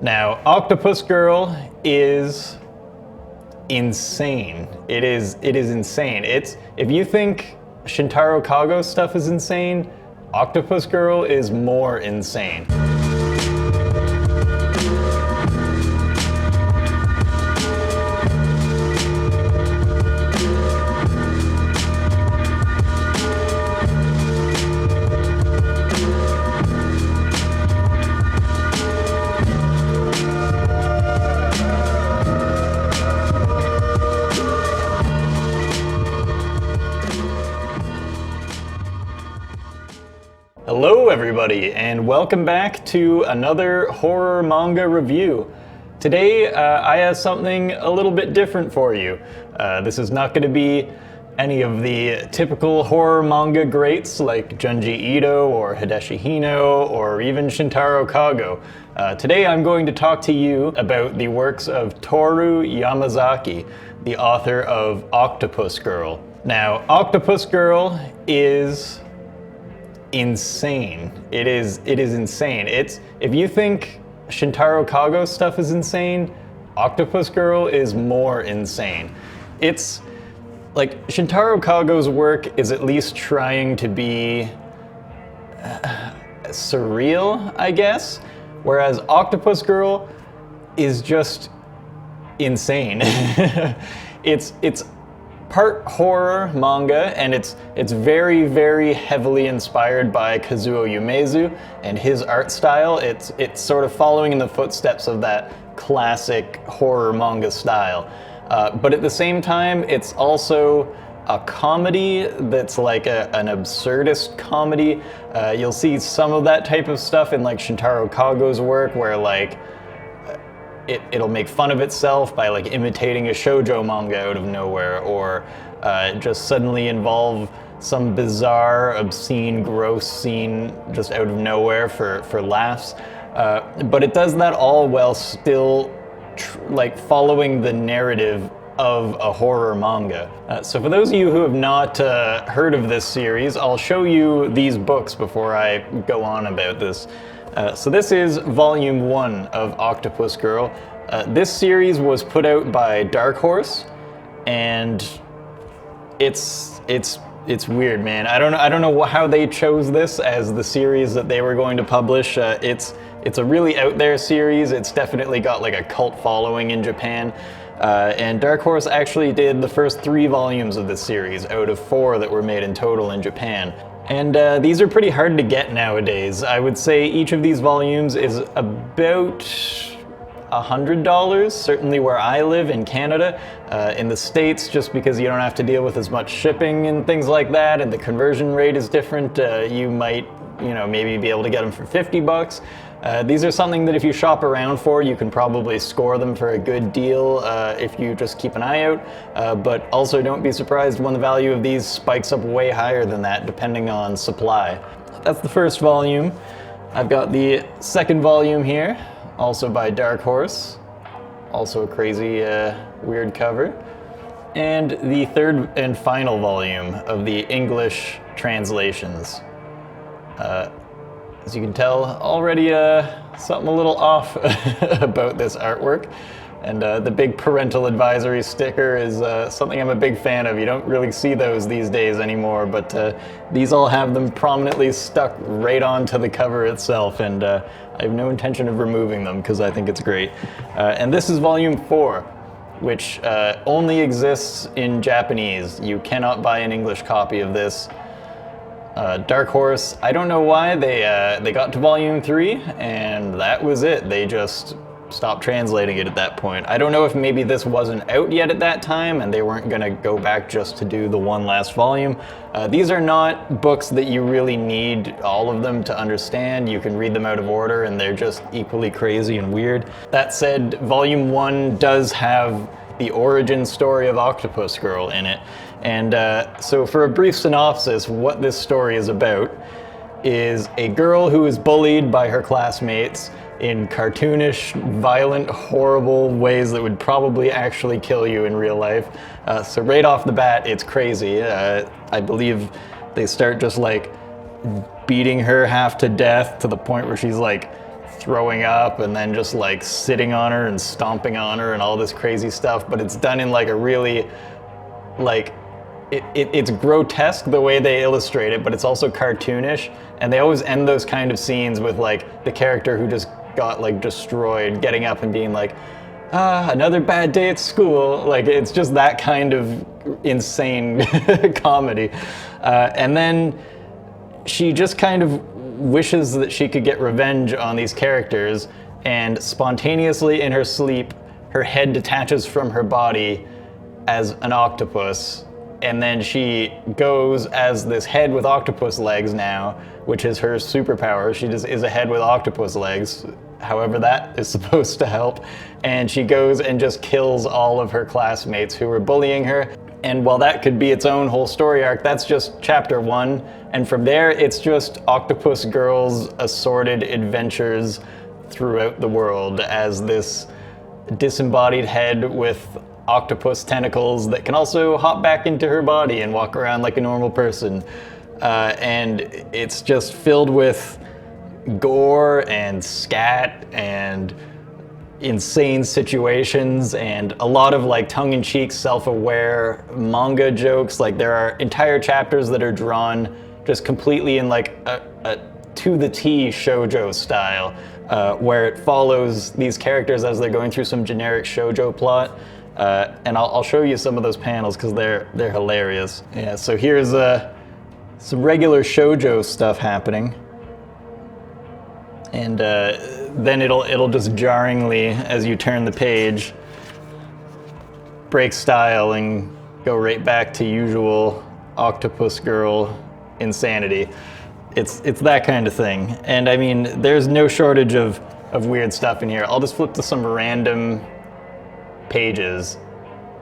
Now, Octopus Girl is insane. It is insane. If you think Shintaro Kago's stuff is insane, Octopus Girl is more insane. Hello everybody, and welcome back to another horror manga review. Today I have something a little bit different for you. This is not going to be any of the typical horror manga greats like Junji Ito or Hideshi Hino or even Shintaro Kago. Today I'm going to talk to you about the works of Toru Yamazaki, the author of Octopus Girl. Now, Octopus Girl is insane. It is insane. If you think Shintaro Kago's stuff is insane, Octopus Girl is more insane. It's like Shintaro Kago's work is at least trying to be surreal, I guess, whereas Octopus Girl is just insane. It's part horror manga, and it's very, very heavily inspired by Kazuo Umezu and his art style. It's sort of following in the footsteps of that classic horror manga style. But at the same time, it's also a comedy that's like an absurdist comedy. You'll see some of that type of stuff in like Shintaro Kago's work, where like it'll make fun of itself by like imitating a shoujo manga out of nowhere, or just suddenly involve some bizarre, obscene, gross scene just out of nowhere for laughs. But it does that all while still like following the narrative of a horror manga. So for those of you who have not heard of this series, I'll show you these books before I go on about this. So this is volume 1 of Octopus Girl. This series was put out by Dark Horse, and it's weird, man. I don't know how they chose this as the series that they were going to publish. It's a really out there series. It's definitely got like a cult following in Japan. And Dark Horse actually did the first 3 volumes of this series out of 4 that were made in total in Japan. And these are pretty hard to get nowadays. I would say each of these volumes is about $100, certainly where I live in Canada. In the States, just because you don't have to deal with as much shipping and things like that, and the conversion rate is different, you might, maybe be able to get them for $50. These are something that if you shop around for, you can probably score them for a good deal if you just keep an eye out. But also don't be surprised when the value of these spikes up way higher than that, depending on supply. That's the first volume. I've got the second volume here, also by Dark Horse. Also a crazy, weird cover. And the third and final volume of the English translations. As you can tell, already something a little off about this artwork. And the big parental advisory sticker is something I'm a big fan of. You don't really see those these days anymore, but these all have them prominently stuck right onto the cover itself, and I have no intention of removing them because I think it's great. And this is volume 4, which only exists in Japanese. You cannot buy an English copy of this. Dark Horse, I don't know why they got to volume 3 and that was it. They just stopped translating it at that point. I don't know if maybe this wasn't out yet at that time and they weren't gonna go back just to do the one last volume. These are not books that you really need all of them to understand. You can read them out of order and they're just equally crazy and weird. That said, volume 1 does have the origin story of Octopus Girl in it. And so for a brief synopsis, what this story is about is a girl who is bullied by her classmates in cartoonish, violent, horrible ways that would probably actually kill you in real life. So right off the bat, it's crazy. I believe they start just like beating her half to death to the point where she's like throwing up and then just like sitting on her and stomping on her and all this crazy stuff, but it's done in like a really, like, it's grotesque the way they illustrate it, but it's also cartoonish, and they always end those kind of scenes with like the character who just got like destroyed getting up and being like, another bad day at school. Like, it's just that kind of insane comedy. And then she just kind of wishes that she could get revenge on these characters, and spontaneously in her sleep, her head detaches from her body as an octopus, and then she goes as this head with octopus legs now, which is her superpower. She just is a head with octopus legs, however that is supposed to help, and she goes and just kills all of her classmates who were bullying her. And while that could be its own whole story arc, that's just chapter 1, and from there it's just Octopus Girl's assorted adventures throughout the world as this disembodied head with octopus tentacles that can also hop back into her body and walk around like a normal person. And it's just filled with gore and scat and insane situations and a lot of like tongue-in-cheek, self-aware manga jokes. Like, there are entire chapters that are drawn just completely in like a to the T shoujo style, where it follows these characters as they're going through some generic shoujo plot. And I'll show you some of those panels because they're hilarious. Yeah, so here's some regular shoujo stuff happening, and then it'll just jarringly, as you turn the page, break style and go right back to usual Octopus Girl insanity. It's that kind of thing. And I mean, there's no shortage of weird stuff in here. I'll just flip to some random pages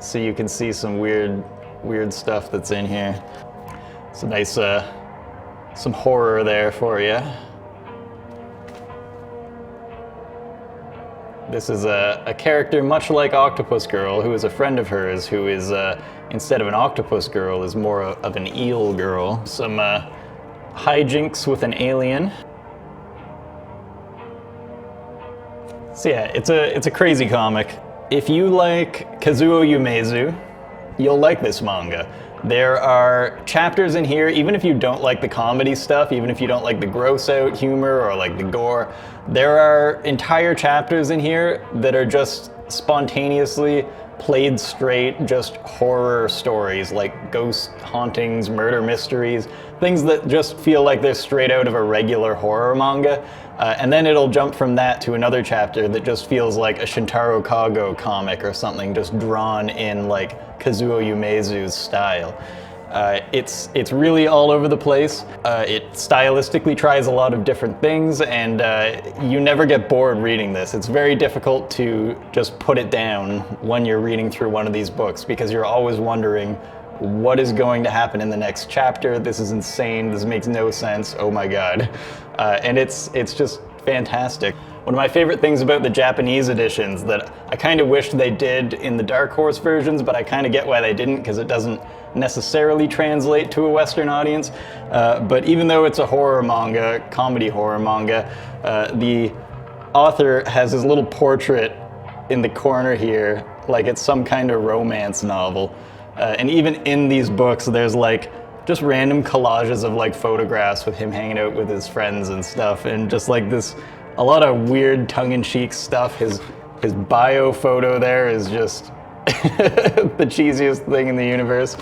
so you can see some weird stuff that's in here. It's a nice some horror there for you. This is a character much like Octopus Girl, who is a friend of hers, who is, instead of an octopus girl, is more of an eel girl. Some hijinks with an alien. So yeah, it's a crazy comic. If you like Kazuo Umezu, you'll like this manga. There are chapters in here, even if you don't like the comedy stuff, even if you don't like the gross out humor or like the gore, there are entire chapters in here that are just spontaneously played straight, just horror stories, like ghost hauntings, murder mysteries, things that just feel like they're straight out of a regular horror manga. And then it'll jump from that to another chapter that just feels like a Shintaro Kago comic or something, just drawn in like Kazuo Umezu's style. It's really all over the place. It stylistically tries a lot of different things, and you never get bored reading this. It's very difficult to just put it down when you're reading through one of these books, because you're always wondering what is going to happen in the next chapter. This is insane. This makes no sense. Oh my god. And it's just fantastic. One of my favorite things about the Japanese editions that I kind of wished they did in the Dark Horse versions, but I kind of get why they didn't, because it doesn't necessarily translate to a Western audience. But even though it's a horror manga, comedy horror manga, the author has his little portrait in the corner here, like it's some kind of romance novel. And even in these books, there's like just random collages of like photographs with him hanging out with his friends and stuff, and just like this, a lot of weird tongue-in-cheek stuff. His bio photo there is just the cheesiest thing in the universe.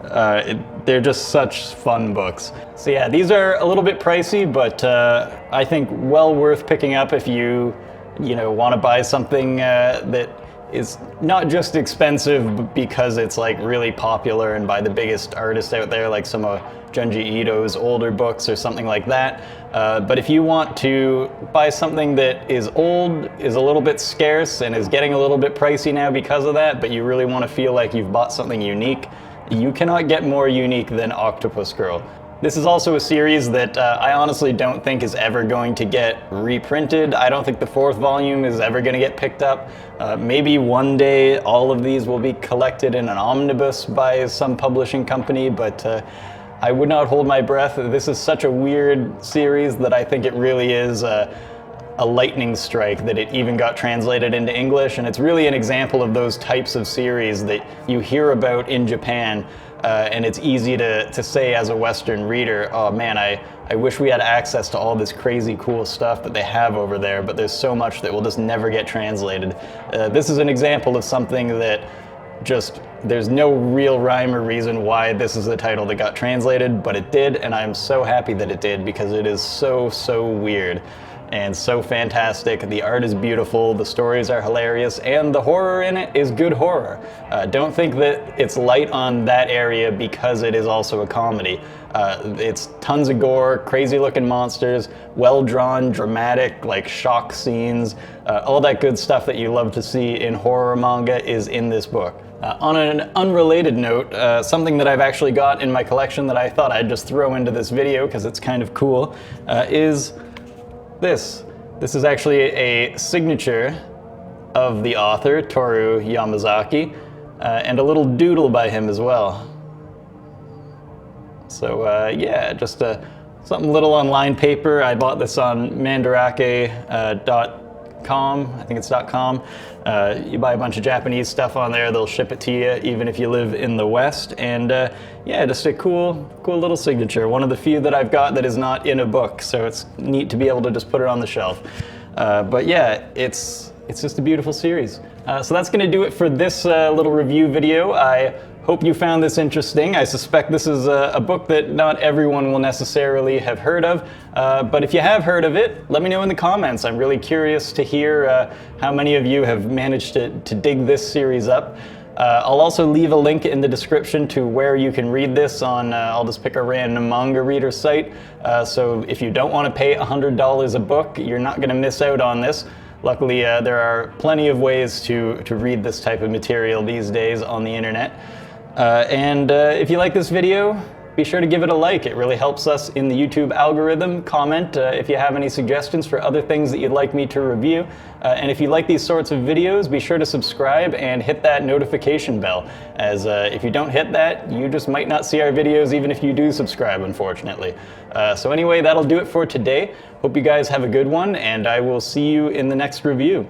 They're just such fun books. So yeah, these are a little bit pricey, but I think well worth picking up if you want to buy something that is not just expensive because it's like really popular and by the biggest artists out there, like some of Junji Ito's older books or something like that. But if you want to buy something that is old, is a little bit scarce, and is getting a little bit pricey now because of that, but you really want to feel like you've bought something unique, you cannot get more unique than Octopus Girl. This is also a series that I honestly don't think is ever going to get reprinted. I don't think the 4th volume is ever going to get picked up. Maybe one day all of these will be collected in an omnibus by some publishing company, but I would not hold my breath. This is such a weird series that I think it really is a lightning strike that it even got translated into English, and it's really an example of those types of series that you hear about in Japan, and it's easy to say as a Western reader, oh man, I wish we had access to all this crazy cool stuff that they have over there, but there's so much that will just never get translated. This is an example of something that just, there's no real rhyme or reason why this is the title that got translated, but it did, and I'm so happy that it did because it is so, so weird and so fantastic. The art is beautiful, the stories are hilarious, and the horror in it is good horror. Don't think that it's light on that area because it is also a comedy. It's tons of gore, crazy looking monsters, well drawn, dramatic, like shock scenes, all that good stuff that you love to see in horror manga is in this book. On an unrelated note, something that I've actually got in my collection that I thought I'd just throw into this video because it's kind of cool, is this. This is actually a signature of the author, Toru Yamazaki, and a little doodle by him as well. So yeah, just something little on lined paper. I bought this on mandarake.com, I think it's .com. You buy a bunch of Japanese stuff on there, they'll ship it to you even if you live in the West. And yeah, just a cool little signature. One of the few that I've got that is not in a book, so it's neat to be able to just put it on the shelf. But yeah, it's just a beautiful series. So that's gonna do it for this little review video. I hope you found this interesting. I suspect this is a book that not everyone will necessarily have heard of, but if you have heard of it, let me know in the comments. I'm really curious to hear how many of you have managed to dig this series up. I'll also leave a link in the description to where you can read this on, I'll just pick a random manga reader site. So if you don't want to pay $100 a book, you're not going to miss out on this. Luckily, there are plenty of ways to read this type of material these days on the internet. And if you like this video, be sure to give it a like. It really helps us in the YouTube algorithm. Comment if you have any suggestions for other things that you'd like me to review. And if you like these sorts of videos, be sure to subscribe and hit that notification bell, as if you don't hit that, you just might not see our videos even if you do subscribe, unfortunately. So anyway, that'll do it for today. Hope you guys have a good one, and I will see you in the next review.